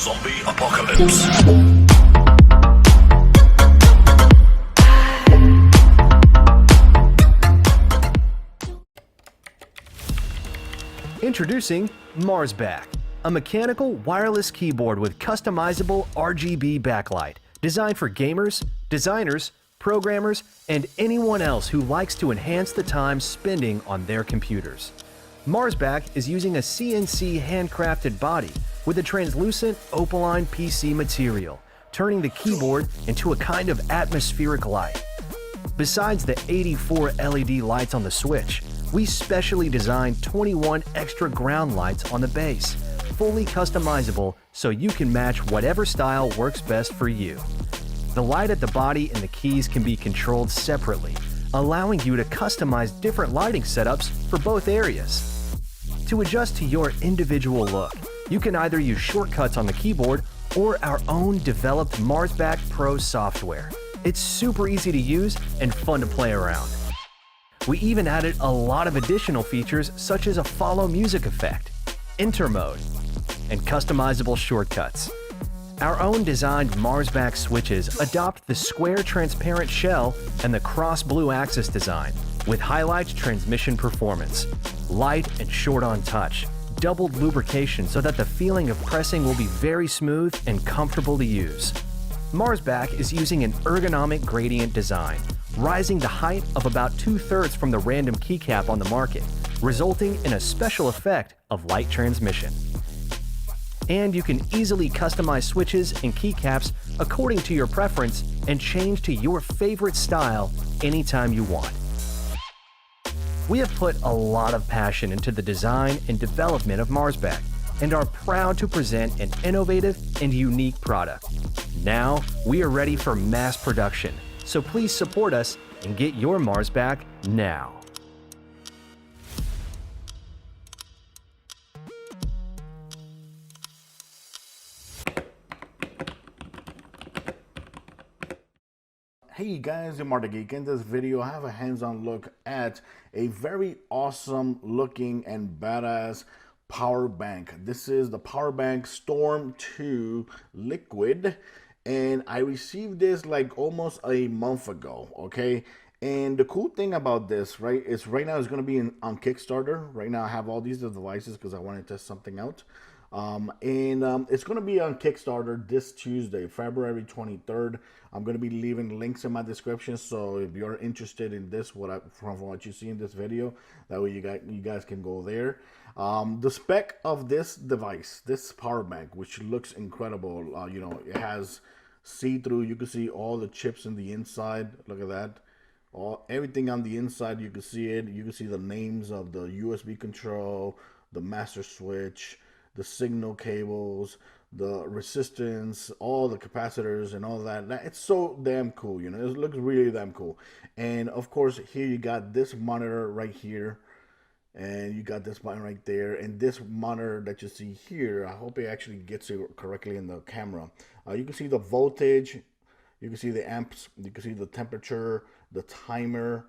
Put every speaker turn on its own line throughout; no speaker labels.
Zombie apocalypse.
Introducing Marsback, a mechanical wireless keyboard with customizable RGB backlight, designed for gamers, designers, programmers, and anyone else who likes to enhance the time spending on their computers. Marsback is using a CNC handcrafted body with a translucent opaline PC material, turning the keyboard into a kind of atmospheric light. Besides the 84 LED lights on the switch, we specially designed 21 extra ground lights on the base, fully customizable so you can match whatever style works best for you. The light at the body and the keys can be controlled separately, allowing you to customize different lighting setups for both areas. To adjust to your individual look, you can either use shortcuts on the keyboard or our own developed Marsback Pro software. It's super easy to use and fun to play around. We even added a lot of additional features such as a follow music effect, enter mode, and customizable shortcuts. Our own designed Marsback switches adopt the square transparent shell and the cross blue axis design, with highlight transmission performance, light and short on touch, doubled lubrication so that the feeling of pressing will be very smooth and comfortable to use. Marsback is using an ergonomic gradient design, rising the height of about 2/3 from the random keycap on the market, resulting in a special effect of light transmission. And you can easily customize switches and keycaps according to your preference and change to your favorite style anytime you want. We have put a lot of passion into the design and development of Marsback and are proud to present an innovative and unique product. Now, we are ready for mass production, so please support us and get your Marsback now.
Hey guys, I'm Marta Geek. In this video, I have a hands-on look at a very awesome looking and badass power bank. This is the Power Bank Storm 2 Liquid, and I received this like almost a month ago, okay? And the cool thing about this, right, is right now it's going to be on Kickstarter. Right now I have all these devices because I want to test something out. It's going to be on Kickstarter this Tuesday, February 23rd. I'm going to be leaving links in my description, so if you're interested in this, from what you see in this video, that way you guys can go there. The spec of this device, this power bank, which looks incredible, you know, it has see-through. You can see all the chips in the inside. Look at that. Everything on the inside, you can see it. You can see the names of the USB control, the master switch, the signal cables, the resistance, all the capacitors and all that. It's so damn cool, you know. It looks really damn cool. And of course, here you got this monitor right here, and you got this button right there, and this monitor that you see here, I hope it actually gets it correctly in the camera. You can see the voltage, you can see the amps, you can see the temperature, the timer,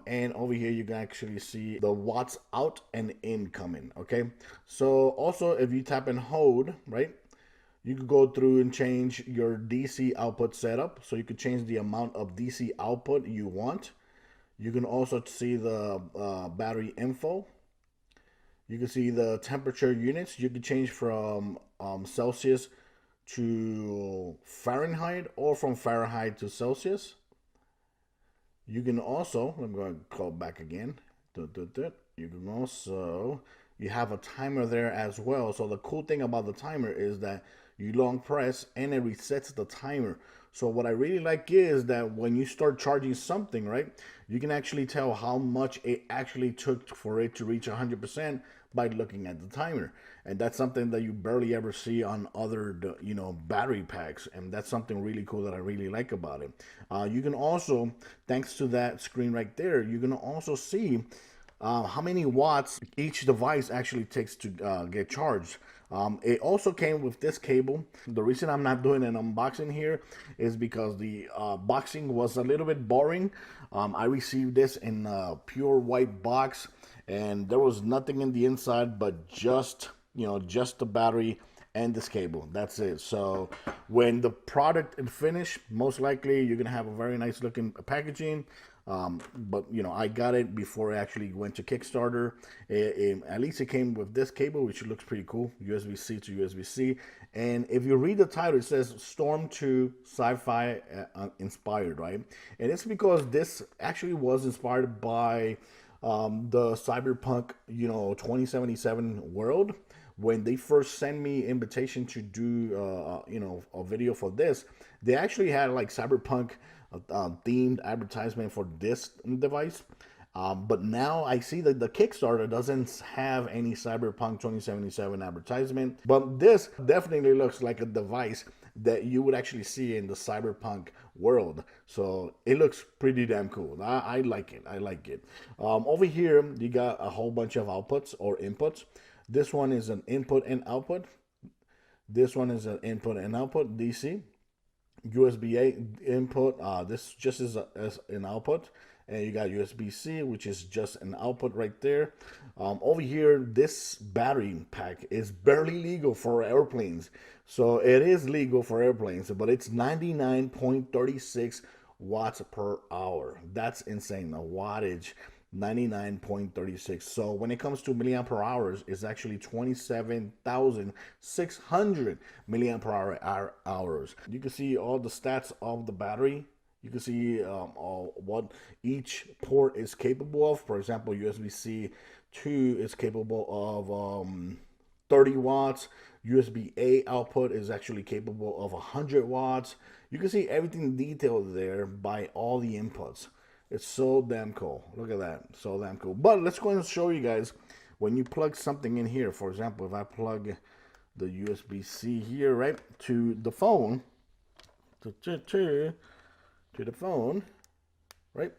and over here you can actually see the watts out and in coming. Okay, so also if you tap and hold, right, you can go through and change your DC output setup, so you can change the amount of DC output you want. You can also see the battery info. You can see the temperature units. You can change from Celsius to Fahrenheit or from Fahrenheit to Celsius. You can also, I'm going to call back again. You can also, you have a timer there as well. So the cool thing about the timer is that you long press and it resets the timer. So what I really like is that when you start charging something, right, you can actually tell how much it actually took for it to reach 100% by looking at the timer. And that's something that you barely ever see on other, you know, battery packs. And that's something really cool that I really like about it. You can also, thanks to that screen right there, you can also see how many watts each device actually takes to get charged. It also came with this cable. The reason I'm not doing an unboxing here is because the boxing was a little bit boring. I received this in a pure white box, and there was nothing in the inside but just, you know, just the battery and this cable. That's it. So when the product is finished, most likely you're gonna have a very nice looking packaging. But you know, I got it before I actually went to Kickstarter. At least it came with this cable, which looks pretty cool, USB-C to USB-C. And if you read the title, it says Storm 2 Sci-Fi inspired, right? And it's because this actually was inspired by the Cyberpunk, 2077 world. When they first sent me invitation to do a video for this, they actually had like Cyberpunk themed advertisement for this device. But now I see that the Kickstarter doesn't have any Cyberpunk 2077 advertisement. But this definitely looks like a device that you would actually see in the Cyberpunk world. So it looks pretty damn cool. I like it. I like it. Over here, you got a whole bunch of outputs or inputs. This one is an input and output. This one is an input and output DC. USB-A input. This just is as an output. And you got USB-C, which is just an output right there. Over here, this battery pack is barely legal for airplanes. So it is legal for airplanes, but it's 99.36 watts per hour. That's insane. The wattage, 99.36. So when it comes to milliamp per hours, it's actually 27,600 milliamp per hours. You can see all the stats of the battery. You can see what each port is capable of. For example, USB-C 2 is capable of 30 watts. USB-A output is actually capable of 100 watts. You can see everything detailed there by all the inputs. It's so damn cool. Look at that. So damn cool. But let's go and show you guys when you plug something in here. For example, if I plug the USB-C here, right, to the phone, to the phone, right?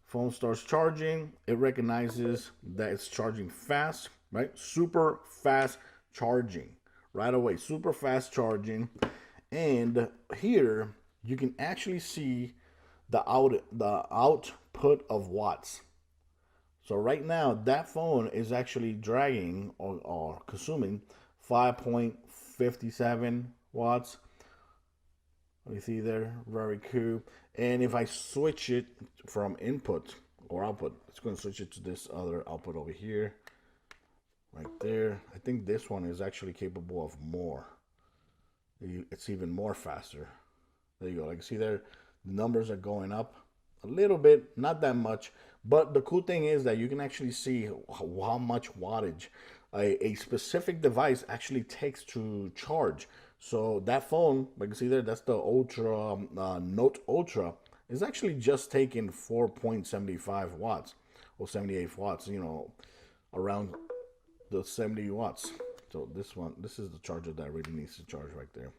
Phone starts charging. It recognizes that it's charging fast, right? Super fast charging right away. Super fast charging. And here you can actually see the output of watts. So right now that phone is actually dragging or consuming 5.57 watts. You see there, very cool. And if I switch it from input or output, it's going to switch it to this other output over here, right there. I think this one is actually capable of more. It's even more faster. There you go. Like you see there, the numbers are going up a little bit, not that much. But the cool thing is that you can actually see how much wattage a specific device actually takes to charge. So that phone, like you see there, that's the Ultra Note Ultra, is actually just taking 4.75 watts or 78 watts, around the 70 watts. So this is the charger that really needs to charge right there.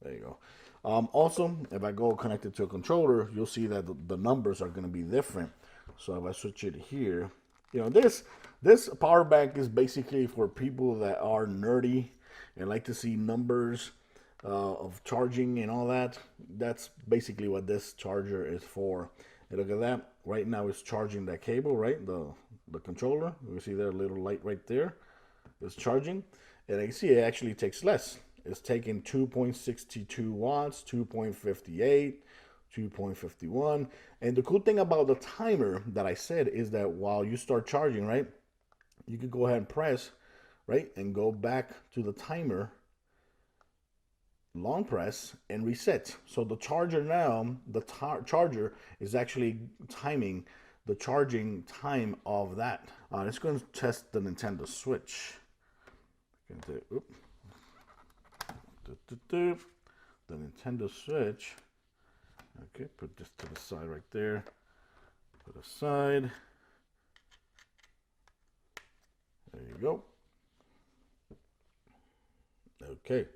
There you go. Also, if I go connected to a controller, you'll see that the numbers are going to be different. So if I switch it here, this power bank is basically for people that are nerdy and like to see numbers of charging and all that. That's basically what this charger is for. And look at that. Right now it's charging that cable, right? The controller. You see there, a little light right there. It's charging. And you can see it actually takes less. It's taking 2.62 watts, 2.58, 2.51. And the cool thing about the timer that I said is that while you start charging, right, you can go ahead and press, right, and go back to the timer, long press, and reset. So the charger now, the charger is actually timing the charging time of that. Let's go and test the Nintendo Switch. The Nintendo Switch. Okay, put this to the side right there. Put aside. There you go. Okay.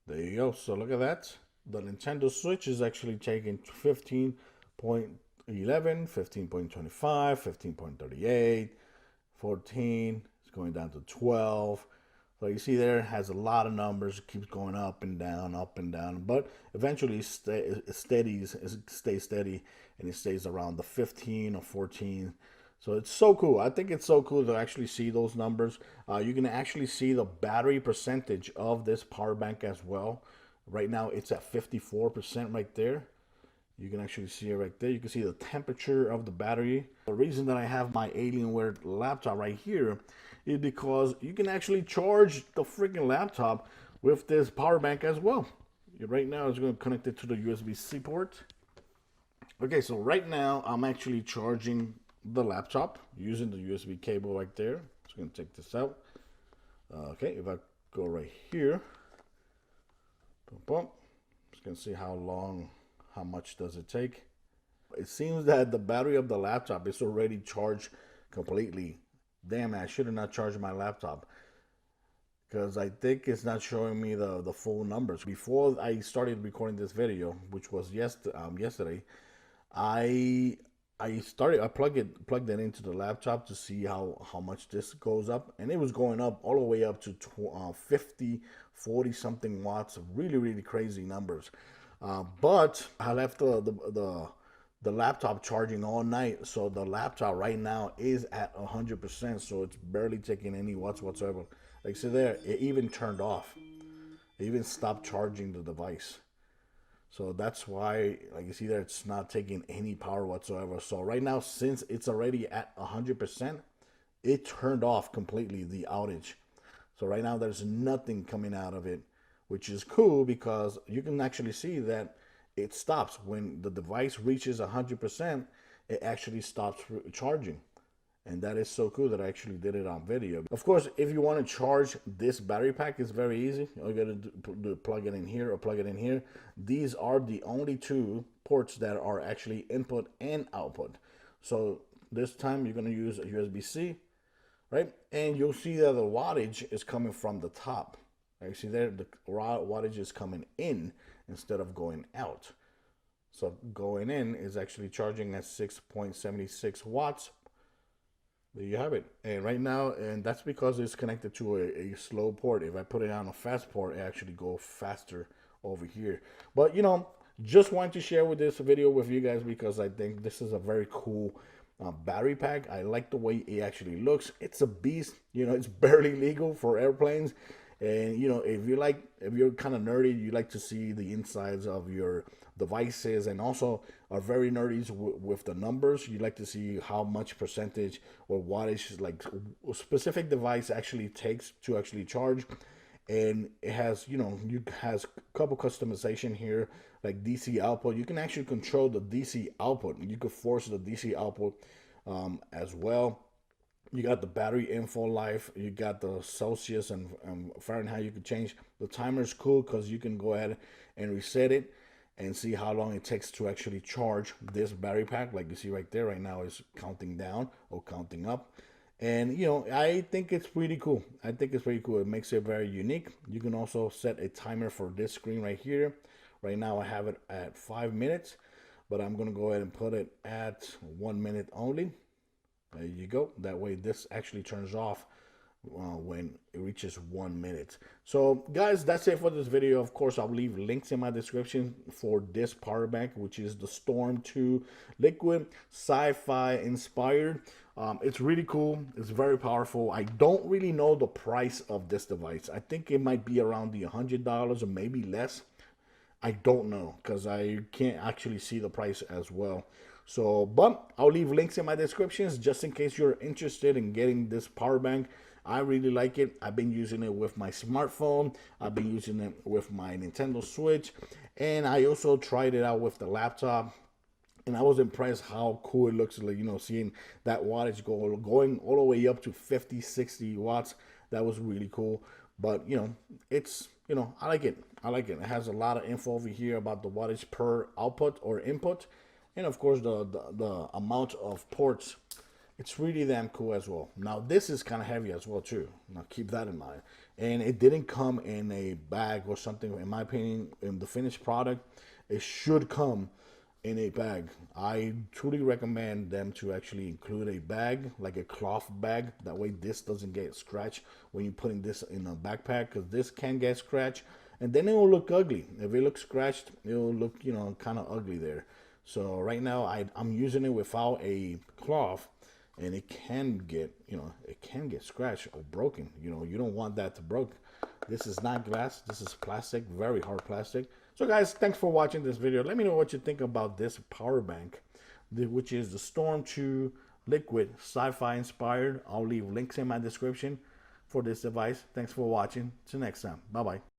There you go. So look at that. The Nintendo Switch is actually taking 15.11, 15.25, 15.38, 14. It's going down to 12. So you see there, it has a lot of numbers. It keeps going up and down, but eventually it stays steady, and it stays around the 15 or 14 So it's so cool. I think it's so cool to actually see those numbers. You can actually see the battery percentage of this power bank as well. Right now it's at 54% right there. You can actually see it right there. You can see the temperature of the battery. The reason that I have my Alienware laptop right here is because you can actually charge the freaking laptop with this power bank as well. Right now it's going to connect it to the USB-C port. Okay, so right now I'm actually charging the laptop using the USB cable right there. So I'm going to take this out. Okay, if I go right here, boom, boom, just going to see how much does it take. It seems that the battery of the laptop is already charged completely. Damn, I should have not charged my laptop, because I think it's not showing me the full numbers. Before I started recording this video, which was yesterday, I plugged it into the laptop to see how much this goes up, and it was going up all the way up to 50, 40 something watts. Really crazy numbers. But I left the laptop charging all night, so the laptop right now is at 100%, so it's barely taking any watts whatsoever. Like, see there, it even turned off. It even stopped charging the device. So that's why, like you see there, it's not taking any power whatsoever. So right now, since it's already at 100%, it turned off completely the outage. So right now there's nothing coming out of it, which is cool because you can actually see that it stops. When the device reaches 100%, it actually stops charging. And that is so cool that I actually did it on video. Of course, if you want to charge this battery pack, it's very easy. All you got to do is plug it in here or plug it in here. These are the only two ports that are actually input and output. So this time you're going to use a USB-C, right? And you'll see that the wattage is coming from the top. Right? You see there, the wattage is coming in instead of going out. So going in is actually charging at 6.76 watts. There you have it. And right now, and that's because it's connected to a slow port. If I put it on a fast port, it actually go faster over here. But you know, just wanted to share with this video with you guys because I think this is a very cool battery pack. I like the way it actually looks. It's a beast. You know, it's barely legal for airplanes. And you know, if you're kind of nerdy, you like to see the insides of your devices, and also are very nerdy with the numbers. You like to see how much percentage or wattage like a specific device actually takes to actually charge. And it has, you know, has a couple customization here, like DC output. You can actually control the DC output. You could force the DC output as well. You got the battery info life, you got the Celsius and Fahrenheit. You can change the timer. Is cool because you can go ahead and reset it and see how long it takes to actually charge this battery pack. Like you see right there, right now is counting down or counting up. And you know, I think it's pretty cool. I think it's pretty cool. It makes it very unique. You can also set a timer for this screen right here. Right now I have it at 5 minutes, but I'm gonna go ahead and put it at 1 minute only. There you go. That way this actually turns off when it reaches 1 minute. So guys, that's it for this video. Of course, I'll leave links in my description for this power bank, which is the Storm 2 Liquid Sci-Fi inspired. It's really cool. It's very powerful. I don't really know the price of this device. I think it might be around the $100 or maybe less. I don't know because I can't actually see the price as well. So, but I'll leave links in my descriptions just in case you're interested in getting this power bank. I really like it. I've been using it with my smartphone. I've been using it with my Nintendo Switch. And I also tried it out with the laptop. And I was impressed how cool it looks, like, you know, seeing that wattage going all the way up to 50, 60 watts. That was really cool. But, you know, it's, you know, I like it. I like it. It has a lot of info over here about the wattage per output or input. And of course, the amount of ports. It's really damn cool as well. Now, this is kind of heavy as well, too. Now, keep that in mind. And it didn't come in a bag or something. In my opinion, in the finished product, it should come in a bag. I truly recommend them to actually include a bag, like a cloth bag. That way this doesn't get scratched when you're putting this in a backpack, because this can get scratched and then it will look ugly. If it looks scratched, it will look, you know, kind of ugly there. So right now I'm using it without a cloth, and it can get, it can get scratched or broken. You don't want that to broke. This is not glass, this is plastic, very hard plastic. So guys, thanks for watching this video. Let me know what you think about this power bank, which is the Storm 2 Liquid, Sci-Fi inspired. I'll leave links in my description for this device. Thanks for watching. Till next time. Bye bye.